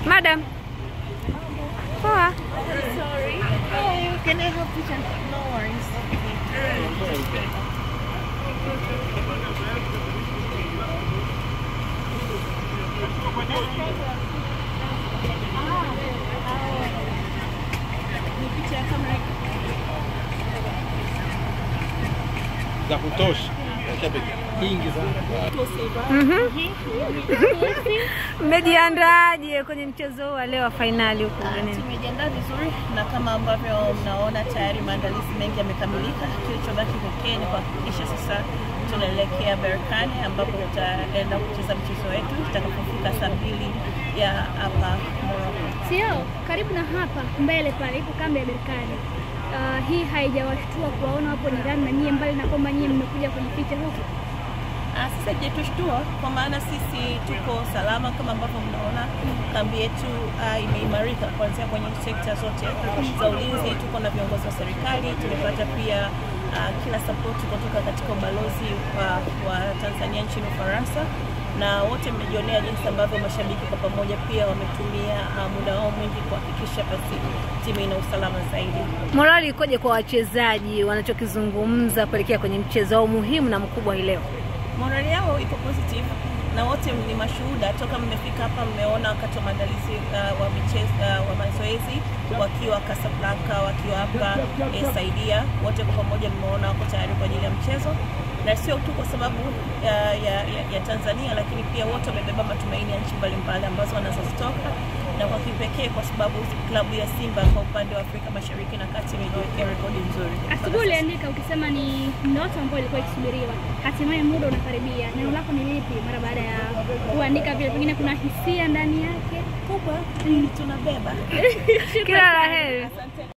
Madam. Poa. Sorry. Oh, can I help you? No worries. Za kutosha. Kingi sana. Mmejiandaaje kwenye mchezo wa leo wa finali huko? Tumejiandaa vizuri na kama ambavyo mnaona tayari maandalizi mengi yamekamilika. Kilichobaki pekee ni kuhakikisha sasa tunaelekea Berkane ambapo tutaenda kucheza mchezo wetu tutakapofika saa 2 ya hapa Morocco. Sio, karibu na hapa mbele pale ipo kambi ya Berkane. Hii haijawashtua kuwaona hapo jirani na nyie, mbali na kwamba nyie mmekuja kujificha huko? Sasa hajatushtua kwa maana sisi tuko salama kama ambavyo mnaona. Kambi yetu imeimarika kuanzia kwenye sekta zote za ulinzi. Tuko na viongozi wa serikali, tumepata pia kila support kutoka katika ubalozi wa Tanzania nchini Ufaransa, na wote mmejionea jinsi ambavyo mashabiki kwa pamoja pia wametumia muda wao mwingi kuhakikisha basi timu ina usalama zaidi. Morali ikoje kwa wachezaji wanachokizungumza kuelekea kwenye mchezo wao muhimu na mkubwa hii leo? Morali yao iko positive na wote ni mashuhuda. Toka mmefika hapa mmeona wakati wa maandalizi wa michezo wa mazoezi wakiwa Casablanca, wakiwa hapa Saidia, wote kwa pamoja mmeona wako tayari kwa ajili ya mchezo, na sio tu kwa sababu ya Tanzania, lakini pia wote wamebeba matumaini ya nchi mbalimbali ambazo wanazozitoka, na kwa kipekee kwa sababu klabu ya Simba kwa upande wa Afrika Mashariki na Kati imejiwekea rekodi nzuri. Asubuhi uliandika ukisema ni ndoto ambayo ilikuwa ikisubiriwa, hatimaye muda unakaribia. Neno lako ni lipi mara baada ya kuandika vile? Pengine kuna hisia ndani yake kubwa tunabeba. Kila la heri.